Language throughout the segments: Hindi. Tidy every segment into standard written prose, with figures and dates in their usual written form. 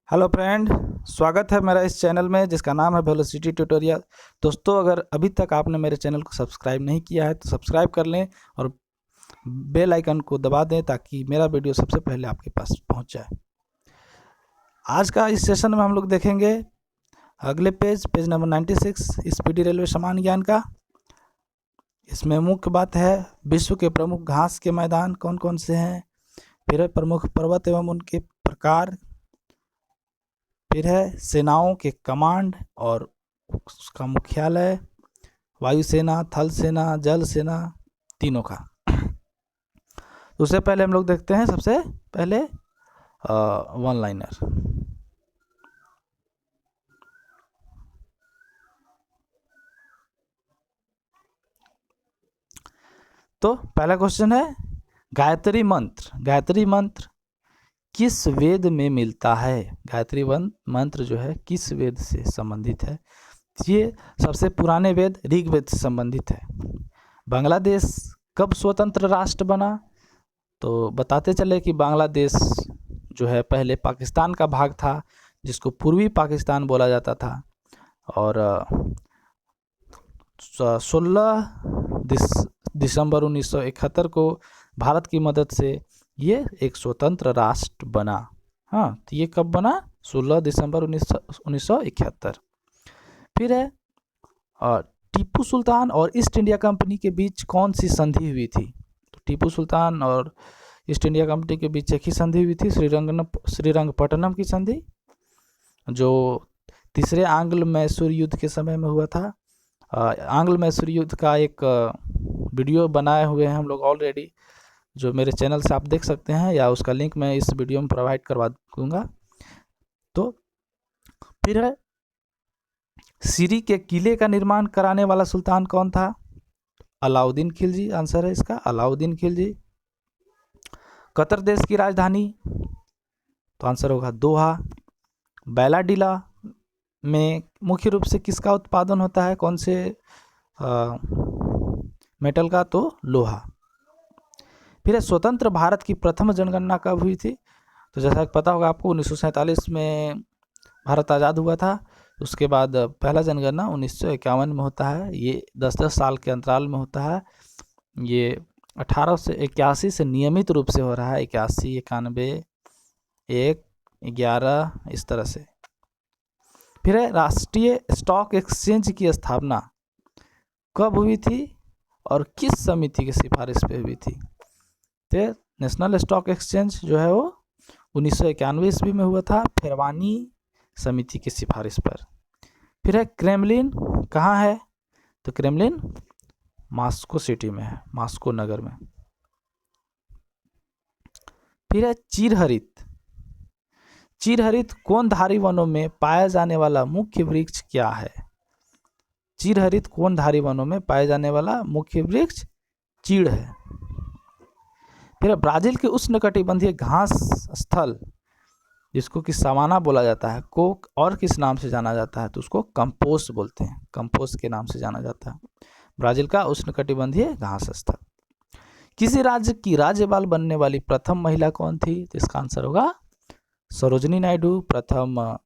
हेलो फ्रेंड, स्वागत है मेरा इस चैनल में जिसका नाम है वेलोसिटी ट्यूटोरियल। दोस्तों, अगर अभी तक आपने मेरे चैनल को सब्सक्राइब नहीं किया है तो सब्सक्राइब कर लें और बेल आइकन को दबा दें ताकि मेरा वीडियो सबसे पहले आपके पास पहुंच जाए। आज का इस सेशन में हम लोग देखेंगे अगले पेज नंबर 96 स्पीडी रेलवे सामान्य ज्ञान का। इसमें मुख्य बात है विश्व के प्रमुख घास के मैदान कौन कौन से हैं, फिर है प्रमुख पर्वत एवं उनके प्रकार, फिर है सेनाओं के कमांड और उसका मुख्यालय, वायुसेना, थल सेना, जल सेना, तीनों का। उससे पहले हम लोग देखते हैं सबसे पहले वन लाइनर। तो पहला क्वेश्चन है गायत्री मंत्र किस वेद में मिलता है। गायत्री मंत्र जो है किस वेद से संबंधित है। ये सबसे पुराने वेद ऋग्वेद से संबंधित है। बांग्लादेश कब स्वतंत्र राष्ट्र बना, तो बताते चले कि बांग्लादेश जो है पहले पाकिस्तान का भाग था जिसको पूर्वी पाकिस्तान बोला जाता था, और 16 दिसंबर 1971 को भारत की मदद से ये एक स्वतंत्र राष्ट्र बना। हाँ, तो ये कब बना? 16 दिसंबर 1971। फिर है टीपू सुल्तान और ईस्ट इंडिया कंपनी के बीच कौन सी संधि हुई थी। तो टीपू सुल्तान और ईस्ट इंडिया कंपनी के बीच एक ही संधि हुई थी, श्रीरंगपट्टनम की संधि, जो तीसरे आंग्ल मैसूर युद्ध के समय में हुआ था। आंग्ल मैसूर युद्ध का एक वीडियो बनाए हुए हैं हम लोग ऑलरेडी, जो मेरे चैनल से आप देख सकते हैं, या उसका लिंक मैं इस वीडियो में प्रोवाइड करवा दूंगा। तो फिर है सीरी के किले का निर्माण कराने वाला सुल्तान कौन था। अलाउद्दीन खिलजी आंसर है इसका, अलाउद्दीन खिलजी। कतर देश की राजधानी, तो आंसर होगा दोहा। बैलाडीला में मुख्य रूप से किसका उत्पादन होता है, कौन से मेटल का, तो लोहा। फिर है स्वतंत्र भारत की प्रथम जनगणना कब हुई थी। तो जैसा कि पता होगा आपको 1947 में भारत आज़ाद हुआ था। उसके बाद पहला जनगणना 1951 में होता है। ये 10-10 साल के अंतराल में होता है। ये 1881 से नियमित रूप से हो रहा है, 81, 91, 1, 11 इस तरह से। फिर है राष्ट्रीय स्टॉक एक्सचेंज की स्थापना कब हुई थी और किस समिति की सिफारिश पे हुई थी। तो नेशनल स्टॉक एक्सचेंज जो है वो 1991 ईस्वी में हुआ था, फेरवानी समिति की सिफारिश पर। फिर है क्रेमलिन कहाँ है, तो क्रेमलिन मॉस्को सिटी में है, मॉस्को नगर में। फिर है चीरहरित कोनधारी वनों में पाया जाने वाला मुख्य वृक्ष क्या है। चीरहरित कोनधारी वनों में पाए जाने वाला मुख्य वृक्ष चीड़ है। फिर ब्राजील के उष्णकटिबंधीय घास स्थल जिसको कि सवाना बोला जाता है को और किस नाम से जाना जाता है, तो उसको कंपोस्ट बोलते हैं, कंपोस्ट के नाम से जाना जाता है ब्राजील का उष्णकटिबंधीय घास स्थल। किसी राज्य की राज्यपाल बनने वाली प्रथम महिला कौन थी, तो इसका आंसर होगा सरोजनी नायडू। प्रथम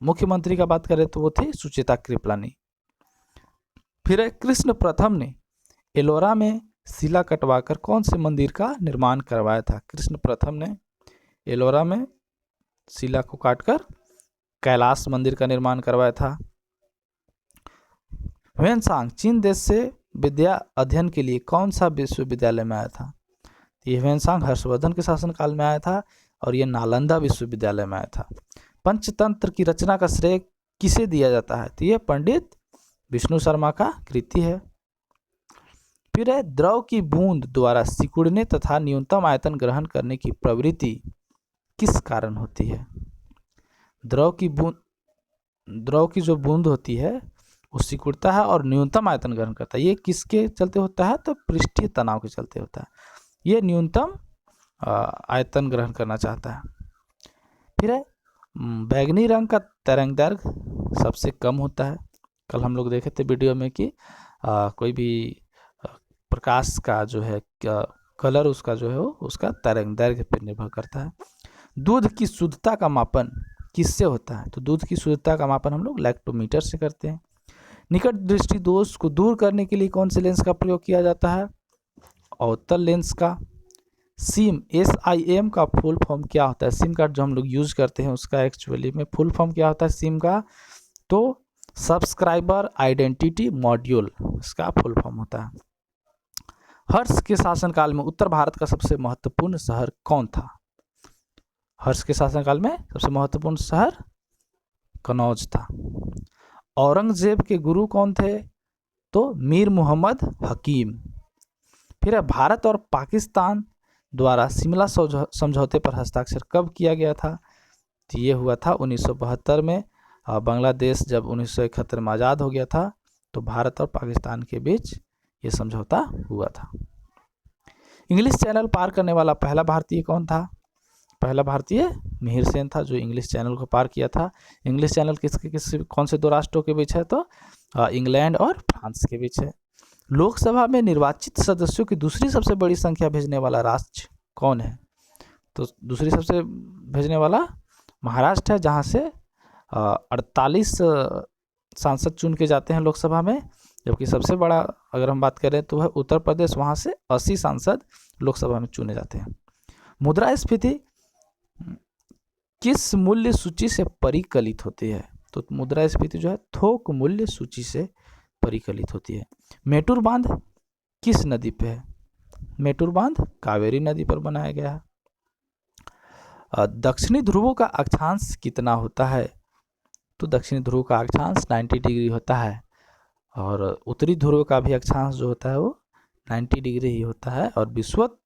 मुख्यमंत्री का बात करें तो वो थी सुचेता कृपलानी। फिर कृष्ण प्रथम ने एलोरा में शिला कटवाकर कौन से मंदिर का निर्माण करवाया था। कृष्ण प्रथम ने एलोरा में शिला को काटकर कैलाश मंदिर का निर्माण करवाया था। ह्वेनसांग चीन देश से विद्या अध्ययन के लिए कौन सा विश्वविद्यालय में आया था। ये ह्वेनसांग हर्षवर्धन के शासनकाल में आया था और ये नालंदा विश्वविद्यालय में आया था। पंचतंत्र की रचना का श्रेय किसे दिया जाता है, तो ये पंडित विष्णु शर्मा का कृति है। फिर है द्रव की बूंद द्वारा सिकुड़ने तथा न्यूनतम आयतन ग्रहण करने की प्रवृत्ति किस कारण होती है। द्रव की जो बूंद होती है वो सिकुड़ता है और न्यूनतम आयतन ग्रहण करता है। ये किसके चलते होता है, तो पृष्ठीय तनाव के चलते होता है। ये न्यूनतम आयतन ग्रहण करना चाहता है। फिर है बैगनी रंग का तरंगदैर्घ्य सबसे कम होता है। कल हम लोग देखे थे वीडियो में कि कोई भी प्रकाश का जो है कलर उसका जो है वो उसका तरंगदैर्घ्य पर निर्भर करता है। दूध की शुद्धता का मापन किससे होता है? तो दूध की शुद्धता का मापन हम लोग लैक्टोमीटर से करते हैं। निकट दृष्टि दोष को दूर करने के लिए कौन से लेंस का प्रयोग किया जाता है? अवतल लेंस का। सिम SIM का फुल फॉर्म क्या होता है? सिम कार्ड जो हम लोग यूज करते हैं उसका एक्चुअली में फुल फॉर्म क्या होता है सिम का? तो सब्सक्राइबर आइडेंटिटी मॉड्यूल इसका फुल फॉर्म होता है। हर्ष के शासनकाल में उत्तर भारत का सबसे महत्वपूर्ण शहर कौन था? हर्ष के शासनकाल में सबसे महत्वपूर्ण शहर कनौज था। औरंगजेब के गुरु कौन थे? तो मीर मोहम्मद हकीम। फिर है भारत और पाकिस्तान द्वारा शिमला समझौते पर हस्ताक्षर कब किया गया था? तो ये हुआ था 1972 में। बांग्लादेश जब 1971 में आज़ाद हो गया था तो भारत और पाकिस्तान के बीच ये समझौता हुआ था। इंग्लिश चैनल पार करने वाला पहला भारतीय कौन था? पहला भारतीय मिहिर सेन था जो इंग्लिश चैनल को पार किया था। इंग्लिश चैनल कौन से दो राष्ट्रों के बीच है? तो इंग्लैंड और फ्रांस के बीच है। लोकसभा में निर्वाचित सदस्यों की दूसरी सबसे बड़ी संख्या भेजने वाला राज्य कौन है? तो दूसरी सबसे भेजने वाला महाराष्ट्र है, जहां से 48 सांसद चुन के जाते हैं लोकसभा में, जबकि सबसे बड़ा अगर हम बात करें तो है उत्तर प्रदेश, वहां से 80 सांसद लोकसभा में चुने जाते हैं। मुद्रास्फीति किस मूल्य सूची से परिकलित होती है? तो मुद्रास्फीति जो है थोक मूल्य सूची से परिकलित होती है। मेटूर बांध किस नदी पे है? मेटूर बांध कावेरी नदी पर बनाया गया है। दक्षिणी ध्रुवों का अक्षांश कितना होता है? तो दक्षिणी ध्रुव का अक्षांश 90 डिग्री होता है और उत्तरी ध्रुव का भी अक्षांश जो होता है वो 90 डिग्री ही होता है और विषुवत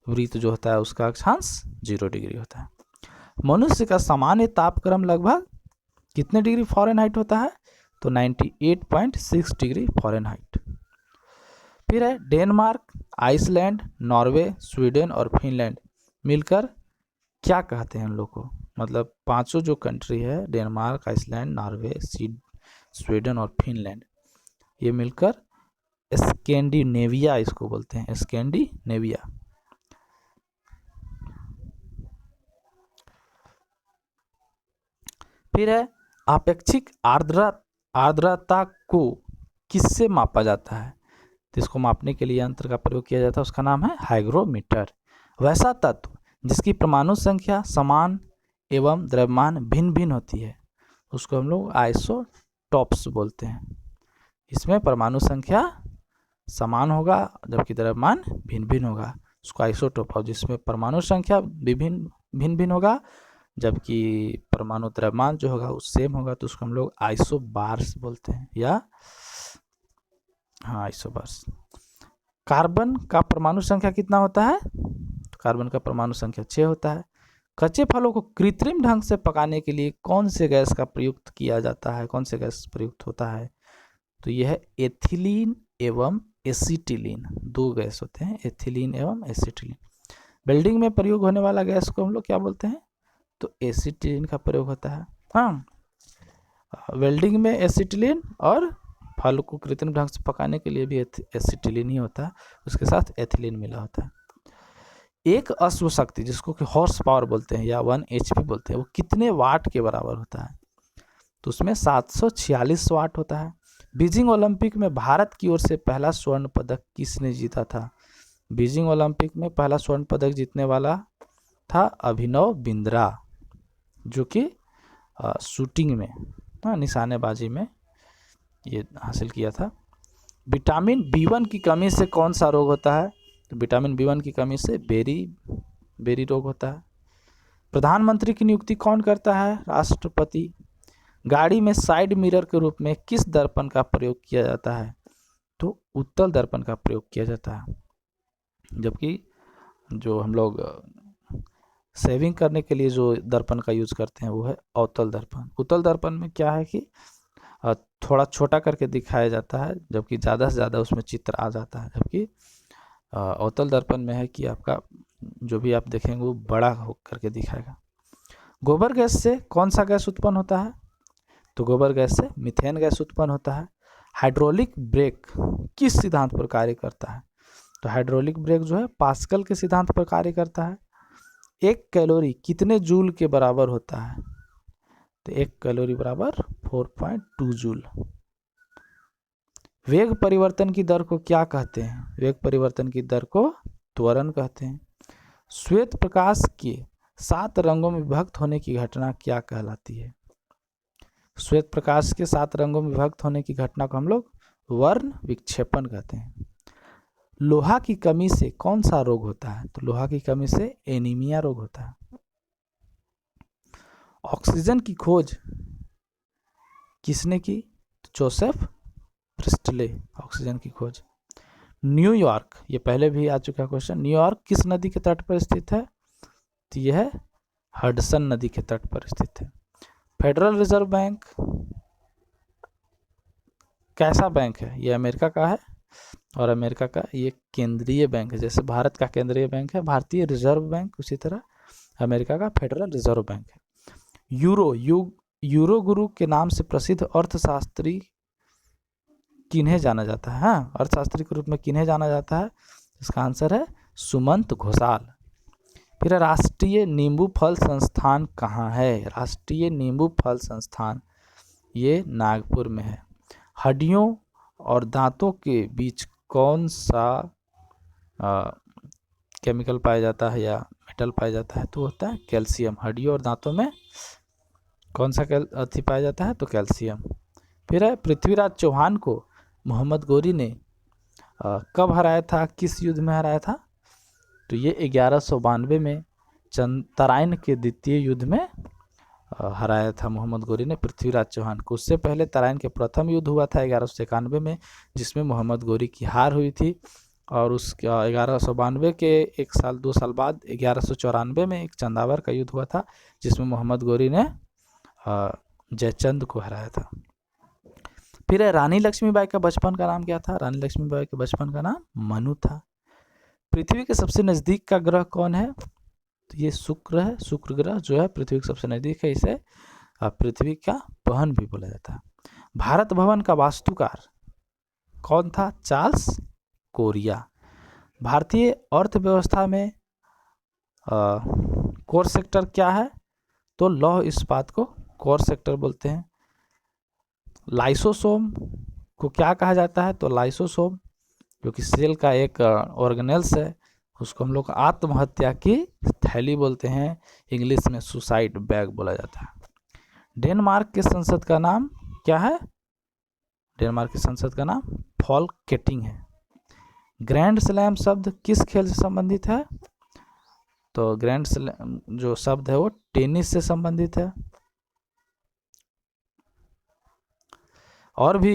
वृत्त जो होता है उसका अक्षांश 0 डिग्री होता है। मनुष्य का सामान्य तापक्रम लगभग कितने डिग्री फ़ारेनहाइट होता है? तो 98.6 डिग्री फ़ारेनहाइट। फिर है डेनमार्क, आइसलैंड, नॉर्वे, स्वीडन और फिनलैंड मिलकर क्या कहते हैं उन लोग को? मतलब पांचों जो कंट्री है डेनमार्क, आइसलैंड, नॉर्वे, स्वीडन और फिनलैंड, ये मिलकर स्कैंडिनेविया इसको बोलते हैं, स्कैंडिनेविया। फिर है आपेक्षिक आर्द्रता को किससे मापा जाता है? तो इसको मापने के लिए यंत्र का प्रयोग किया जाता है, उसका नाम है हाइग्रोमीटर। वैसा तत्व जिसकी परमाणु संख्या समान एवं द्रव्यमान भिन्न भिन्न होती है उसको हम लोग आइसोटॉप्स बोलते हैं। इसमें परमाणु संख्या समान होगा जबकि द्रव्यमान भिन्न भिन्न होगा, उसको आइसोटॉप। और जिसमें परमाणु संख्या भिन्न भिन्न होगा जबकि परमाणु द्रव्यमान जो होगा वो सेम होगा तो उसको हम लोग आइसोबार्स बोलते हैं, या हाँ आइसोबार्स। कार्बन का परमाणु संख्या कितना होता है? तो कार्बन का परमाणु संख्या 6 होता है। कच्चे फलों को कृत्रिम ढंग से पकाने के लिए कौन से गैस का प्रयुक्त किया जाता है? कौन से गैस प्रयुक्त होता है? तो यह है एथिलीन एवं एसिटिलीन, दो गैस होते हैं, एथिलीन एवं एसिटिलीन। वेल्डिंग में प्रयोग होने वाला गैस को हम लोग क्या बोलते हैं? तो एसिटिलीन का प्रयोग होता है। हाँ, वेल्डिंग में एसिटिलीन और फल को कृत्रिम ढंग से पकाने के लिए भी एसिटिलीन ही होता है, उसके साथ एथिलीन मिला होता है। एक अश्व शक्ति जिसको कि हॉर्स पावर बोलते हैं या 1 HP बोलते हैं, वो कितने वाट के बराबर होता है? तो उसमें 746 वाट होता है। बीजिंग ओलंपिक में भारत की ओर से पहला स्वर्ण पदक किसने जीता था? बीजिंग ओलंपिक में पहला स्वर्ण पदक जीतने वाला था अभिनव बिंद्रा, जो कि शूटिंग में निशानेबाजी में ये हासिल किया था। विटामिन B1 की कमी से कौन सा रोग होता है? तो विटामिन B1 की कमी से बेरी रोग होता है। प्रधानमंत्री की नियुक्ति कौन करता है? राष्ट्रपति। गाड़ी में साइड मिरर के रूप में किस दर्पण का प्रयोग किया जाता है? तो उत्तल दर्पण का प्रयोग किया जाता है, जबकि जो हम लोग सेविंग करने के लिए जो दर्पण का यूज करते हैं वो है अवतल दर्पण। उत्तल दर्पण में क्या है कि थोड़ा छोटा करके दिखाया जाता है जबकि ज़्यादा से ज़्यादा उसमें चित्र आ जाता है, जबकि अवतल दर्पण में है कि आपका जो भी आप देखेंगे वो बड़ा हो करके दिखाएगा। गोबर गैस से कौन सा गैस उत्पन्न होता है? तो गोबर गैस से मीथेन गैस उत्पन्न होता है। हाइड्रोलिक ब्रेक किस सिद्धांत पर कार्य करता है? तो हाइड्रोलिक ब्रेक जो है पास्कल के सिद्धांत पर कार्य करता है। एक कैलोरी कितने जूल के बराबर होता है? तो 1 कैलोरी बराबर 4.2 जूल। वेग परिवर्तन की दर को क्या कहते हैं? वेग परिवर्तन की दर को त्वरण कहते हैं। श्वेत प्रकाश के 7 रंगों में विभक्त होने की घटना क्या कहलाती है? श्वेत प्रकाश के 7 रंगों में विभक्त होने की घटना को हम लोग वर्ण विक्षेपण कहते हैं। लोहा की कमी से कौन सा रोग होता है? तो लोहा की कमी से एनीमिया रोग होता है। ऑक्सीजन की खोज किसने की? तो जोसेफ प्रिस्टले, ऑक्सीजन की खोज। न्यूयॉर्क, ये पहले भी आ चुका क्वेश्चन, न्यूयॉर्क किस नदी के तट पर स्थित है? तो यह है हडसन नदी के तट पर स्थित है। फेडरल रिजर्व बैंक कैसा बैंक है? ये अमेरिका का है और अमेरिका का ये केंद्रीय बैंक है। जैसे भारत का केंद्रीय बैंक है भारतीय रिजर्व बैंक, उसी तरह अमेरिका का फेडरल रिजर्व बैंक है। यूरो गुरु के नाम से प्रसिद्ध अर्थशास्त्री किन्हें जाना जाता है? हाँ, अर्थशास्त्री के रूप में किन्हें जाना जाता है? इसका आंसर है सुमंत घोषाल। फिर राष्ट्रीय नींबू फल संस्थान कहाँ है? राष्ट्रीय नींबू फल संस्थान ये नागपुर में है। हड्डियों और दांतों के बीच कौन सा केमिकल पाया जाता है या मेटल पाया जाता है? तो होता है कैल्शियम। हड्डियों और दांतों में कौन सा पाया जाता है? तो कैल्शियम। फिर है पृथ्वीराज चौहान को मोहम्मद गोरी ने कब हराया था, किस युद्ध में हराया था? तो ये 1192 में तराइन के द्वितीय युद्ध में हराया था मोहम्मद गोरी ने पृथ्वीराज चौहान को। उससे पहले तराइन के प्रथम युद्ध हुआ था 1191 में, जिसमें मोहम्मद गोरी की हार हुई थी। और उस 1192 के 1-2 साल बाद 1194 में एक चंदावर का युद्ध हुआ था, जिसमें मोहम्मद गोरी ने जयचंद को हराया था। फिर रानी लक्ष्मीबाई का बचपन का नाम क्या था? रानी लक्ष्मीबाई के बचपन का नाम मनु था। पृथ्वी के सबसे नज़दीक का ग्रह कौन है? तो ये शुक्र है। शुक्र ग्रह जो है पृथ्वी के सबसे नज़दीक है, इसे पृथ्वी का बहन भी बोला जाता है। भारत भवन का वास्तुकार कौन था? Charles Korea. भारतीय अर्थव्यवस्था में कोर सेक्टर क्या है? तो लौह इस्पात को कोर सेक्टर बोलते हैं। लाइसोसोम को क्या कहा जाता है? तो लाइसोसोम जो कि सेल का एक ऑर्गेनेल्स है, उसको हम लोग आत्महत्या की थैली बोलते हैं, इंग्लिश में सुसाइड बैग बोला जाता है। डेनमार्क के संसद का नाम क्या है? डेनमार्क की संसद का नाम फॉल्केटिंग है। ग्रैंड स्लैम शब्द किस खेल से संबंधित है? तो ग्रैंड स्लैम जो शब्द है वो टेनिस से संबंधित है। और भी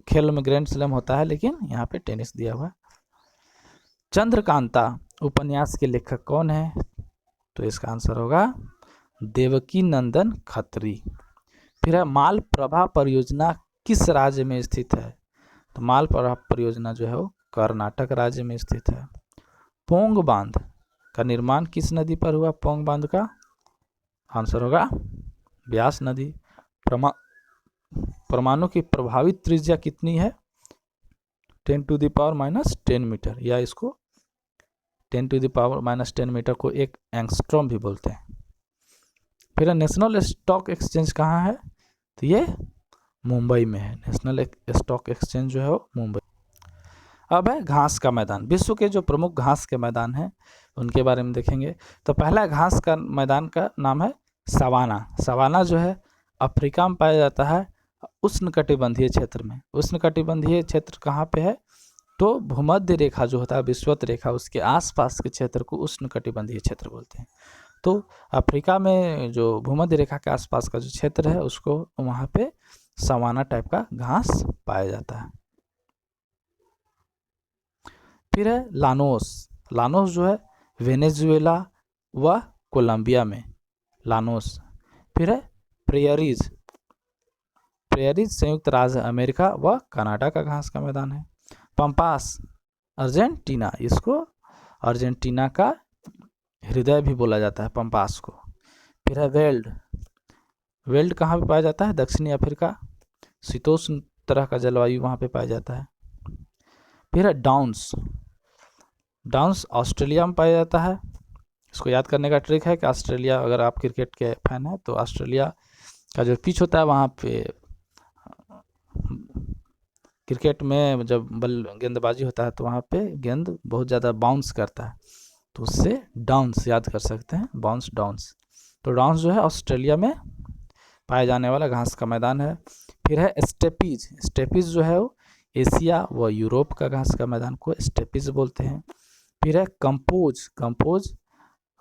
खेल में ग्रैंड स्लैम होता है, लेकिन यहाँ पे टेनिस दिया हुआ है। चंद्रकांता उपन्यास के लेखक कौन है? तो इसका आंसर होगा देवकी नंदन खत्री। फिर है मालप्रभा परियोजना किस राज्य में स्थित है? तो मालप्रभा परियोजना जो है वो कर्नाटक राज्य में स्थित है। पोंग बांध का निर्माण किस नदी पर हुआ? पोंग बांध का आंसर होगा ब्यास नदी। परमाणु की प्रभावित त्रिज्या कितनी है? 10⁻⁻10 मीटर, या इसको 10⁻⁻10 मीटर को एक एंगस्ट्रॉम भी बोलते हैं। फिर नेशनल स्टॉक एक्सचेंज कहाँ है? तो ये मुंबई में है। नेशनल स्टॉक एक्सचेंज जो है वो मुंबई। अब है घास का मैदान। विश्व के जो प्रमुख घास के मैदान हैं उनके बारे में देखेंगे। तो पहला घास का मैदान का नाम है सवाना। सवाना जो है अफ्रीका में पाया जाता है, उष्णकटिबंधीय क्षेत्र में। उष्णकटिबंधीय क्षेत्र कहाँ पे है? तो भूमध्य रेखा जो होता है, विषुवत रेखा, उसके आसपास के क्षेत्र को उष्णकटिबंधीय क्षेत्र बोलते हैं। तो अफ्रीका में जो भूमध्य रेखा के आसपास का जो क्षेत्र है उसको वहाँ पे सवाना टाइप का घास पाया जाता है। फिर है लानोस। लानोस जो है वेनेजुएला व कोलंबिया में लानोस। फिर है प्रेयरीज। प्रेयरीज संयुक्त राज्य अमेरिका व कनाडा का घास का मैदान है। पंपास अर्जेंटीना, इसको अर्जेंटीना का हृदय भी बोला जाता है पंपास को। फिर है वेल्ड। वेल्ड कहाँ पे पाया जाता है? दक्षिणी अफ्रीका, शीतोष्ण तरह का जलवायु वहाँ पे पाया जाता है। फिर है डाउन्स। डाउन्स ऑस्ट्रेलिया में पाया जाता है। इसको याद करने का ट्रिक है कि ऑस्ट्रेलिया, अगर आप क्रिकेट के फैन हैं तो ऑस्ट्रेलिया का जो पिच होता है वहाँ पे क्रिकेट में जब गेंदबाजी होता है तो वहाँ पे गेंद बहुत ज़्यादा बाउंस करता है, तो उससे डाउन्स याद कर सकते हैं, बाउंस डाउन्स। तो डाउन्स जो है ऑस्ट्रेलिया में पाया जाने वाला घास का मैदान है। फिर है स्टेपीज। स्टेपीज जो है वो एशिया व यूरोप का घास का मैदान को स्टेपीज बोलते हैं। फिर है कंपोज। कंपोज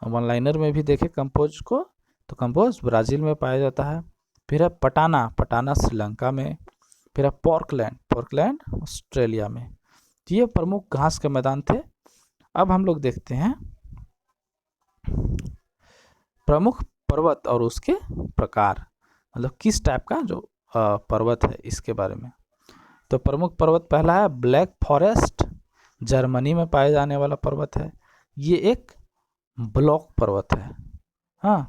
वन लाइनर में भी देखे कंपोज को, तो कंपोज ब्राज़ील में पाया जाता है। फिर है पटाना। पटाना श्रीलंका में। फिर है पोर्टलैंड। पोर्टलैंड ऑस्ट्रेलिया में। तो ये प्रमुख घास के मैदान थे। अब हम लोग देखते हैं प्रमुख पर्वत और उसके प्रकार, मतलब किस टाइप का जो पर्वत है इसके बारे में। तो प्रमुख पर्वत पहला है ब्लैक फॉरेस्ट, जर्मनी में पाए जाने वाला पर्वत है। ये एक ब्लॉक पर्वत है। हाँ,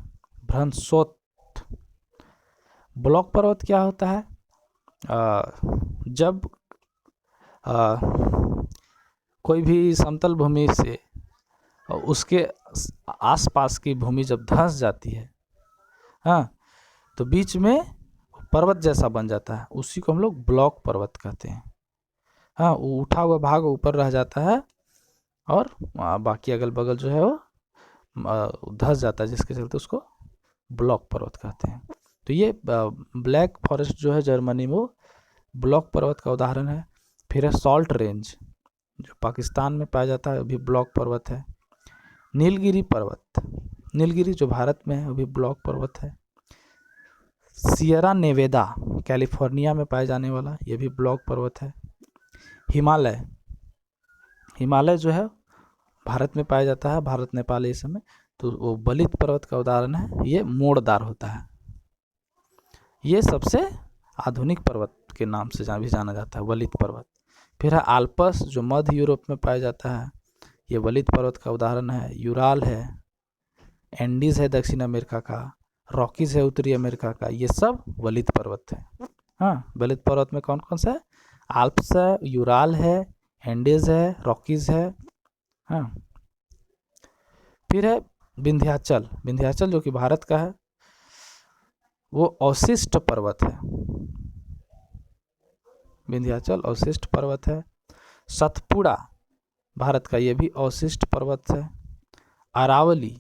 भ्रंशोत। ब्लॉक पर्वत क्या होता है? जब कोई भी समतल भूमि से उसके आसपास की भूमि जब धंस जाती है, हाँ, तो बीच में पर्वत जैसा बन जाता है, उसी को हम लोग ब्लॉक पर्वत कहते हैं। हाँ, वो उठा हुआ भाग ऊपर रह जाता है और बाकी अगल बगल जो है वो धंस जाता है, जिसके चलते उसको ब्लॉक पर्वत कहते हैं। तो ये ब्लैक फॉरेस्ट जो है जर्मनी में, वो ब्लॉक पर्वत का उदाहरण है। फिर है सॉल्ट रेंज, जो पाकिस्तान में पाया जाता है, वो भी ब्लॉक पर्वत है। नीलगिरी पर्वत, नीलगिरी जो भारत में है, वो भी ब्लॉक पर्वत है। सियरा नेवेदा कैलिफोर्निया में पाए जाने वाला, ये भी ब्लॉक पर्वत है। हिमालय, हिमालय जो है भारत में पाया जाता है, भारत नेपाल ये सब में, तो वो बलित पर्वत का उदाहरण है। ये मोड़दार होता है। ये सबसे आधुनिक पर्वत के नाम से भी जाना जाता है, वलित पर्वत। फिर है आल्पस, जो मध्य यूरोप में पाया जाता है, ये वलित पर्वत का उदाहरण है। यूराल है, एंडीज है दक्षिण अमेरिका का, रॉकीज है उत्तरी अमेरिका का, ये सब वलित पर्वत है। हाँ, वलित पर्वत में कौन कौन सा है? आल्प्स है, यूराल है, एंडीज है, रॉकीज है। हाँ, फिर है विंध्याचल। विंध्याचल जो कि भारत का है, वो अवशिष्ट पर्वत है। विंध्याचल अवशिष्ट पर्वत है। सतपुड़ा भारत का, ये भी अवशिष्ट पर्वत है। अरावली,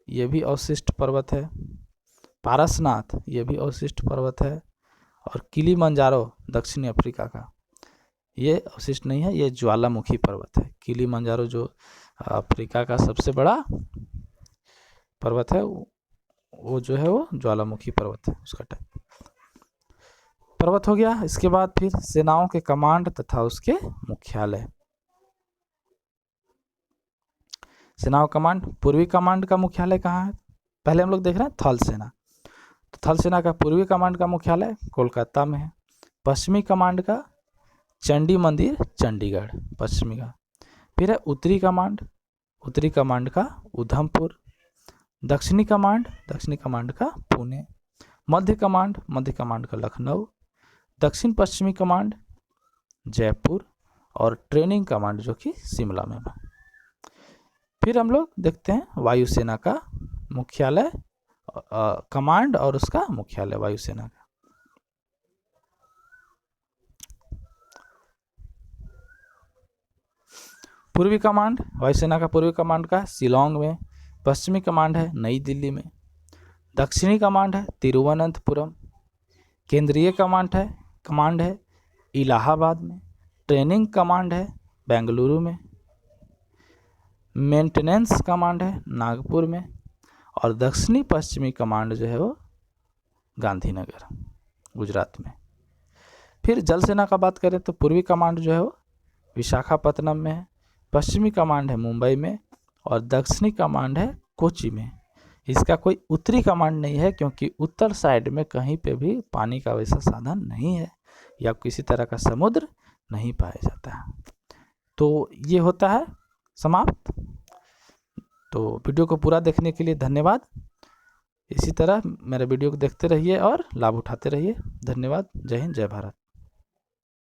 ये भी अवशिष्ट पर्वत है। पारसनाथ, ये भी अवशिष्ट पर्वत है। और किलीमंजारो दक्षिण अफ्रीका का, ये अवशिष्ट नहीं है, ये ज्वालामुखी पर्वत है। किलीमंजारो जो अफ्रीका का सबसे बड़ा पर्वत है, वो जो है वो ज्वालामुखी पर्वत है, उसका टाइप पर्वत हो गया। इसके बाद फिर सेनाओं के कमांड तथा उसके मुख्यालय। सेनाओं कमांड, पूर्वी कमांड का मुख्यालय कहाँ है? पहले हम लोग देख रहे हैं थल सेना। तो थल सेना का पूर्वी कमांड का मुख्यालय कोलकाता में है। पश्चिमी कमांड का चंडी मंदिर चंडीगढ़, पश्चिमी का। फिर है उत्तरी कमांड, उत्तरी कमांड का उधमपुर। दक्षिणी कमांड का पुणे। मध्य कमांड का लखनऊ। दक्षिण पश्चिमी कमांड जयपुर। और ट्रेनिंग कमांड जो कि शिमला में है। फिर हम लोग देखते हैं वायुसेना का मुख्यालय, कमांड और उसका मुख्यालय वायुसेना का। पूर्वी कमांड, वायुसेना का पूर्वी कमांड का शिलोंग में। पश्चिमी कमांड है नई दिल्ली में। दक्षिणी कमांड है तिरुवनंतपुरम। केंद्रीय कमांड है इलाहाबाद में। ट्रेनिंग कमांड है बेंगलुरु में। मेंटेनेंस कमांड है नागपुर में। और दक्षिणी पश्चिमी कमांड जो है वो गांधीनगर, गुजरात में। फिर जल सेना का बात करें तो पूर्वी कमांड जो है वो विशाखापत्तनम में है। पश्चिमी कमांड है मुंबई में। और दक्षिणी कमांड है कोची में। इसका कोई उत्तरी कमांड नहीं है, क्योंकि उत्तर साइड में कहीं पे भी पानी का वैसा साधन नहीं है या किसी तरह का समुद्र नहीं पाया जाता है। तो ये होता है समाप्त। तो वीडियो को पूरा देखने के लिए धन्यवाद। इसी तरह मेरे वीडियो को देखते रहिए और लाभ उठाते रहिए। धन्यवाद। जय हिंद, जय भारत।